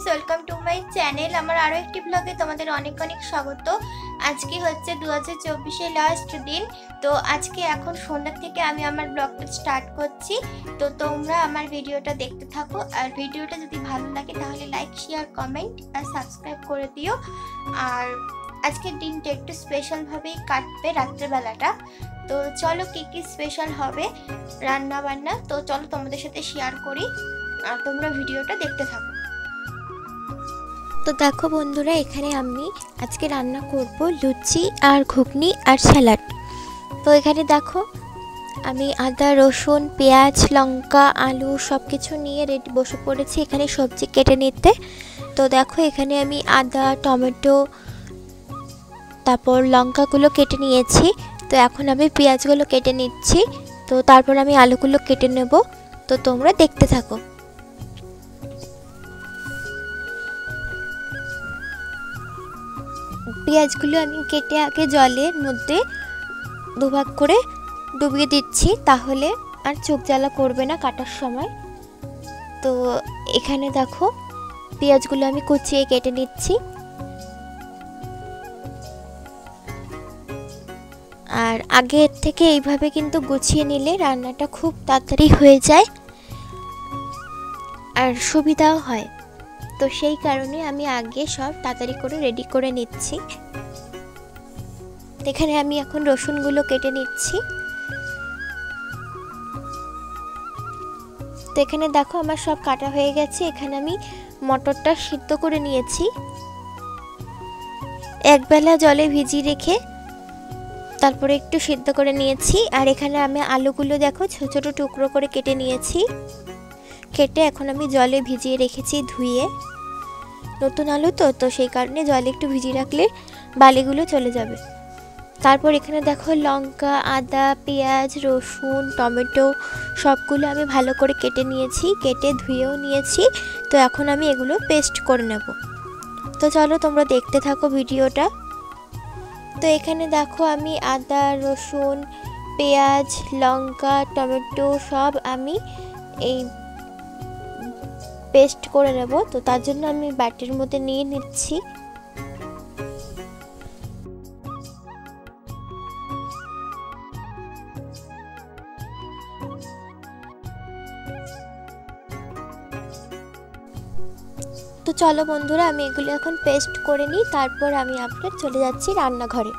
Welcome to my channel. আমার আরও একটি ব্লগে তোমাদের অনেক অনেক স্বাগত। আজকে হচ্ছে 2024-এর লাস্ট দিন। তো আজকে এখন সন্ধ্যা থেকে আমি আমার ব্লগটা স্টার্ট করছি। তো তোমরা আমার ভিডিওটা দেখতে থাকো, আর ভিডিওটা যদি ভালো লাগে তাহলে লাইক, শেয়ার, কমেন্ট আর সাবস্ক্রাইব করে দিও। আর আজকের দিনটা একটু স্পেশালভাবেই কাটবে, রাত্রেবেলাটা। তো চলো কি কি স্পেশাল হবে রান্না বান্না, তো চলো তোমাদের সাথে শেয়ার করি আর তোমরা ভিডিওটা দেখতে থাকো। তো দেখো বন্ধুরা, এখানে আমি আজকে রান্না করব লুচি আর ঘুগনি আর স্যালাড। তো এখানে দেখো আমি আদা, রসুন, পেঁয়াজ, লঙ্কা, আলু সব কিছু নিয়ে রেডি বসে পড়েছি এখানে সবজি কেটে নিতে। তো দেখো এখানে আমি আদা, টমেটো, তারপর লঙ্কাগুলো কেটে নিয়েছি। তো এখন আমি পেঁয়াজগুলো কেটে নিচ্ছি। তো তারপর আমি আলুগুলো কেটে নেব। তো তোমরা দেখতে থাকো। পেঁয়াজগুলো আমি কেটে আগে জলের মধ্যে দুভাগ করে ডুবিয়ে দিচ্ছি, তাহলে আর চোখ জ্বালা করবে না কাটার সময়। তো এখানে দেখো পেঁয়াজগুলো আমি কুচিয়ে কেটে নিচ্ছি। আর আগের থেকে এইভাবে কিন্তু গুছিয়ে নিলে রান্নাটা খুব তাড়াতাড়ি হয়ে যায় আর সুবিধাও হয়। তো সেই কারণে আমি আগে সব তাড়াতাড়ি করে রেডি করে নিচ্ছি। এখানে আমি এখন রসুনগুলো কেটে নিচ্ছি। তো এখানে দেখো আমার সব কাটা হয়ে গেছে। এখানে আমি মটরটা সিদ্ধ করে নিয়েছি, একবেলা জলে ভিজিয়ে রেখে তারপরে একটু সিদ্ধ করে নিয়েছি। আর এখানে আমি আলুগুলো দেখো ছোট ছোট টুকরো করে কেটে নিয়েছি। কেটে এখন আমি জলে ভিজিয়ে রেখেছি ধুয়ে। নতুন আলু তো সেই কারণে জলে একটু ভিজিয়ে রাখলে বালিগুলো চলে যাবে। তারপর এখানে দেখো লঙ্কা, আদা, পেঁয়াজ, রসুন, টমেটো সবগুলো আমি ভালো করে কেটে নিয়েছি, কেটে ধুয়েও নিয়েছি। তো এখন আমি এগুলো পেস্ট করে নেব। তো চলো তোমরা দেখতে থাকো ভিডিওটা। তো এখানে দেখো আমি আদা, রসুন, পেঁয়াজ, লঙ্কা, টমেটো সব আমি এই পেস্ট করে নেব। তো তার জন্য আমি বাটির মধ্যে নিয়ে নিচ্ছি। তো চলো বন্ধুরা, আমি এগুলো এখন পেস্ট করে নিই, তারপর আমি আপনার চলে যাচ্ছি রান্নাঘরে।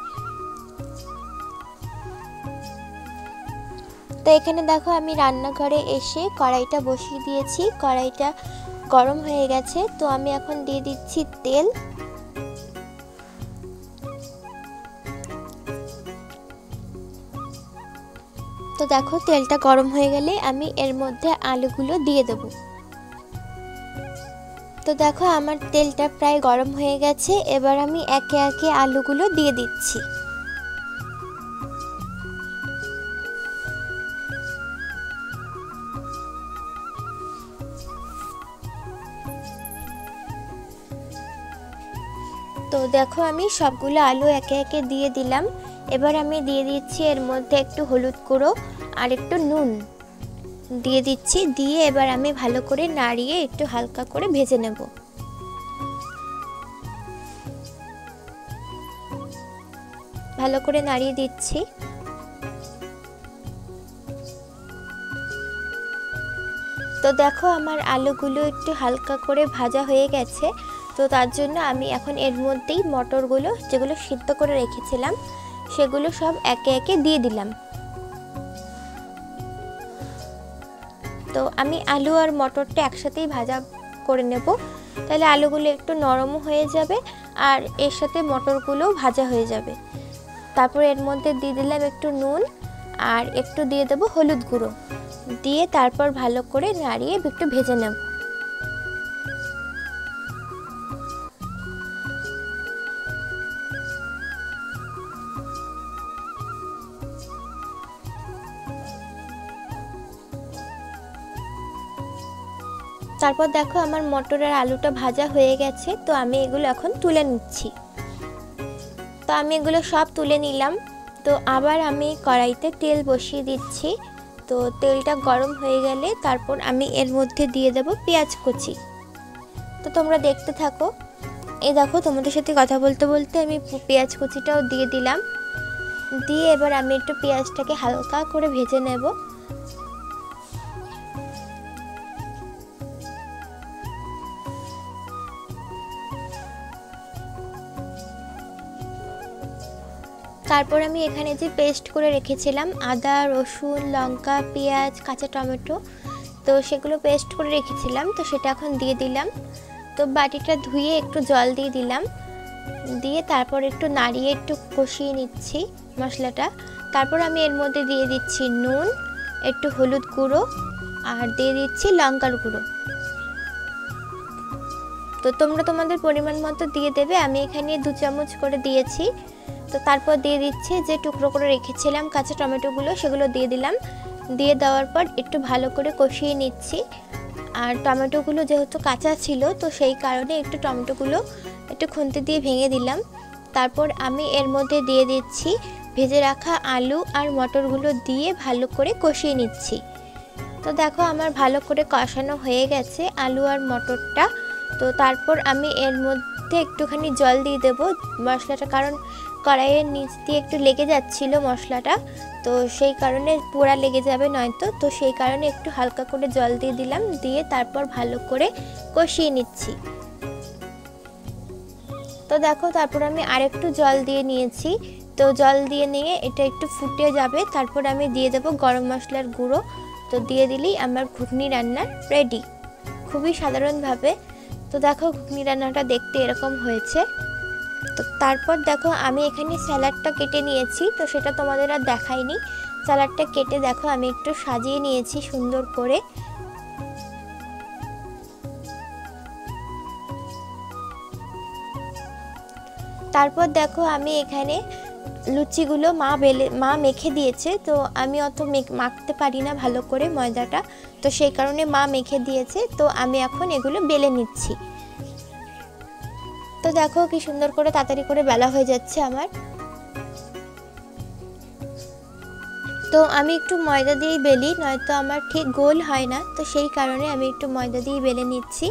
তো এখানে দেখো আমি রান্নাঘরে এসে কড়াইটা বসিয়ে দিয়েছি। কড়াইটা গরম হয়ে গেছে। তো আমি এখন দিয়ে দিচ্ছি তেল। তো দেখো তেলটা গরম হয়ে গেলে আমি এর মধ্যে আলুগুলো দিয়ে দেব। তো দেখো আমার তেলটা প্রায় গরম হয়ে গেছে। এবার আমি একে একে আলুগুলো দিয়ে দিচ্ছি। তো দেখো আমি সবগুলো আলু একে একে দিয়ে দিলাম। এবার আমি দিয়ে দিচ্ছি এর মধ্যে একটু হলুদ গুঁড়ো আর একটু নুন দিয়ে দিচ্ছি। দিয়ে এবার আমি ভালো করে নাড়িয়ে একটু হালকা করে ভেজে নেব। ভালো করে নাড়িয়ে দিচ্ছি। তো দেখো আমার আলুগুলো একটু হালকা করে ভাজা হয়ে গেছে। তো তার জন্য আমি এখন এর মধ্যেই মটরগুলো যেগুলো সিদ্ধ করে রেখেছিলাম সেগুলো সব একে একে দিয়ে দিলাম। তো আমি আলু আর মটরটা একসাথেই ভাজা করে নেব, তাহলে আলুগুলো একটু নরমও হয়ে যাবে আর এর সাথে মটরগুলোও ভাজা হয়ে যাবে। তারপর এর মধ্যে দিয়ে দিলাম একটু নুন আর একটু দিয়ে দেবো হলুদ গুঁড়ো, দিয়ে তারপর ভালো করে নাড়িয়ে একটু ভেজে নেব। তারপর দেখো আমার মটর আর আলুটা ভাজা হয়ে গেছে। তো আমি এগুলো এখন তুলে নিচ্ছি। তো আমি এগুলো সব তুলে নিলাম। তো আবার আমি কড়াইতে তেল বসিয়ে দিচ্ছি। তো তেলটা গরম হয়ে গেলে তারপর আমি এর মধ্যে দিয়ে দেব পেঁয়াজ কুচি। তো তোমরা দেখতে থাকো। এই দেখো তোমাদের সাথে কথা বলতে বলতে আমি পেঁয়াজ কুচিটাও দিয়ে দিলাম। দিয়ে এবার আমি একটু পেঁয়াজটাকে হালকা করে ভেজে নেব। তারপর আমি এখানে যে পেস্ট করে রেখেছিলাম আদা, রসুন, লঙ্কা, পেঁয়াজ, কাঁচা টমেটো, তো সেগুলো পেস্ট করে রেখেছিলাম, তো সেটা এখন দিয়ে দিলাম। তো বাটিটা ধুয়ে একটু জল দিয়ে দিলাম, দিয়ে তারপর একটু নাড়িয়ে একটু কষিয়ে নিচ্ছি মশলাটা। তারপর আমি এর মধ্যে দিয়ে দিচ্ছি নুন, একটু হলুদ গুঁড়ো আর দিয়ে দিচ্ছি লঙ্কার গুঁড়ো। তো তোমরা তোমাদের পরিমাণ মতো দিয়ে দেবে, আমি এখানে 2 চামচ করে দিয়েছি। তো তারপর দিয়ে দিচ্ছি যে টুকরো করে রেখেছিলাম কাঁচা টমেটোগুলো, সেগুলো দিয়ে দিলাম। দিয়ে দেওয়ার পর একটু ভালো করে কষিয়ে নিচ্ছি। আর টমেটোগুলো যেহেতু কাঁচা ছিল, তো সেই কারণে একটু টমেটোগুলো একটু খুন্তি দিয়ে ভেঙে দিলাম। তারপর আমি এর মধ্যে দিয়ে দিচ্ছি ভেজে রাখা আলু আর মটরগুলো দিয়ে ভালো করে কষিয়ে নিচ্ছি। তো দেখো আমার ভালো করে কষানো হয়ে গেছে আলু আর মটরটা। তো তারপর আমি এর মধ্যে একটুখানি জল দিয়ে দেবো মশলাটা, কারণ কড়াইয়ের নিচ দিয়ে একটু লেগে যাচ্ছিল মশলাটা, তো সেই কারণে পোড়া লেগে যাবে নয়তো। তো সেই কারণে একটু হালকা করে জল দিয়ে দিলাম, দিয়ে তারপর ভালো করে কষিয়ে নিচ্ছি। তো দেখো তারপর আমি আরেকটু জল দিয়ে নিয়েছি। তো জল দিয়ে নিয়ে এটা একটু ফুটে যাবে, তারপর আমি দিয়ে দেবো গরম মশলার গুঁড়ো। তো দিয়ে দিলেই আমার ঘুগনি রান্না রেডি, খুবই সাধারণভাবে। তো দেখো ঘুগনি রান্নাটা দেখতে এরকম হয়েছে। তো তারপর দেখো আমি এখানে স্যালাডটা কেটে নিয়েছি, তো সেটা তোমাদের আর দেখাইনি। স্যালাডটা কেটে দেখো আমি একটু সাজিয়ে নিয়েছি সুন্দর করে। তারপর দেখো আমি এখানে লুচিগুলো মা মেখে দিয়েছে, তো আমি অত মাখতে পারি না ভালো করে ময়দাটা, তো সেই কারণে মা মেখে দিয়েছে। তো আমি এখন এগুলো বেলে নিচ্ছি। তো দেখো কি সুন্দর করে তাড়াতাড়ি করে বেলা হয়ে যাচ্ছে আমার। তো আমি একটু ময়দা দিয়েই বেলি, নয়তো আমার ঠিক গোল হয় না, তো সেই কারণে আমি একটু ময়দা দিয়ে বেলে নিচ্ছি।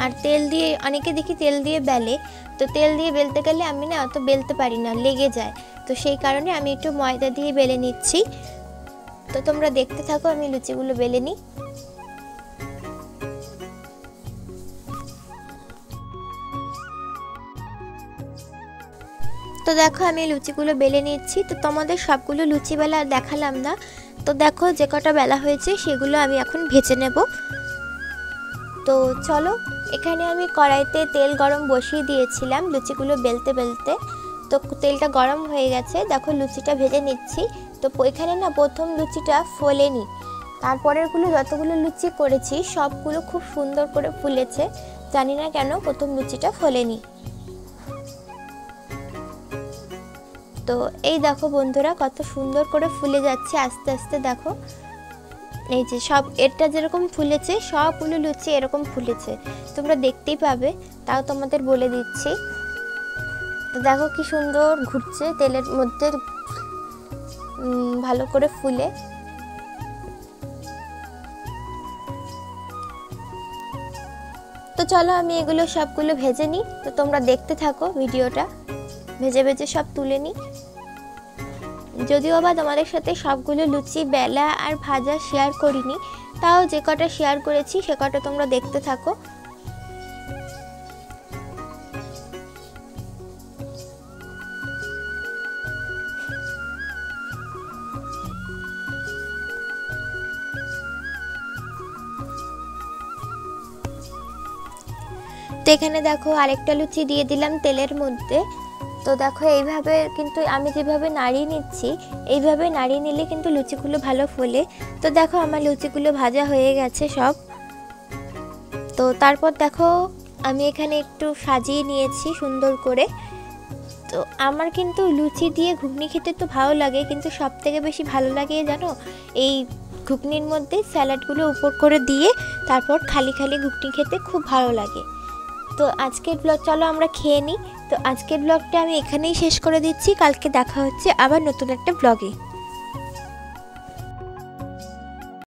আর তেল দিয়ে, অনেকে দেখি তেল দিয়ে বেলে, তো তেল দিয়ে বেলতে গেলে আমি না অত বেলতে পারি না, লেগে যায়। তো সেই কারণে আমি একটু ময়দা দিয়ে বেলে নিচ্ছি। তো তোমরা দেখতে থাকো আমি লুচিগুলো বেলে নিই। তো দেখো আমি লুচিগুলো বেলে নিচ্ছি। তো তোমাদের সবগুলো লুচি বেলা দেখালাম না, তো দেখো যে কটা বেলা হয়েছে সেগুলো আমি এখন ভেজে নেব। তো চলো, এখানে আমি কড়াইতে তেল গরম বসিয়ে দিয়েছিলাম লুচিগুলো বেলতে বেলতে। তো তেলটা গরম হয়ে গেছে, দেখো লুচিটা ভেজে নিচ্ছি। তো এখানে না প্রথম লুচিটা ফোলেনি, তারপরেরগুলো যতগুলো লুচি করেছি সবগুলো খুব সুন্দর করে ফুলেছে। জানি না কেন প্রথম লুচিটা ফোলেনি। তো এই দেখো বন্ধুরা কত সুন্দর করে ফুলে যাচ্ছে আস্তে আস্তে। দেখো এই যে সব এটা যেরকম ফুলেছে সবগুলো লুচি এরকম ফুলেছে, তোমরা দেখতেই পাবে, তাও তোমাদের বলে দিচ্ছি। তো দেখো কি সুন্দর ঘুরছে তেলের মধ্যে ভালো করে ফুলে। তো চলো আমি এগুলো সবগুলো ভেজে নিই। তো তোমরা দেখতে থাকো ভিডিওটা, ভেজে ভেজে সব তুলে নিই। যদিও বা তোমাদের সাথে সবগুলো লুচি বেলা আর ভাজা শেয়ার করিনি, তাও যে কটা শেয়ার করেছি সে কটা তোমরা দেখতে থাকো। তো এখানে দেখো আরেকটা লুচি দিয়ে দিলাম তেলের মধ্যে। তো দেখো এইভাবে কিন্তু আমি যেভাবে নাড়িয়ে নিচ্ছি, এইভাবে নাড়িয়ে নিলে কিন্তু লুচিগুলো ভালো ফোলে। তো দেখো আমার লুচিগুলো ভাজা হয়ে গেছে সব। তো তারপর দেখো আমি এখানে একটু সাজিয়ে নিয়েছি সুন্দর করে। তো আমার কিন্তু লুচি দিয়ে ঘুগনি খেতে তো ভালো লাগে, কিন্তু সব থেকে বেশি ভালো লাগে জানো এই ঘুগনির মধ্যে স্যালাডগুলো উপর করে দিয়ে তারপর খালি খালি ঘুগনি খেতে খুব ভালো লাগে। তো আজকের ব্লগ চলো আমরা খেয়ে নিই। তো আজকের ব্লগটা আমি এখানেই শেষ করে দিচ্ছি, কালকে দেখা হচ্ছে আবার নতুন একটা ব্লগে।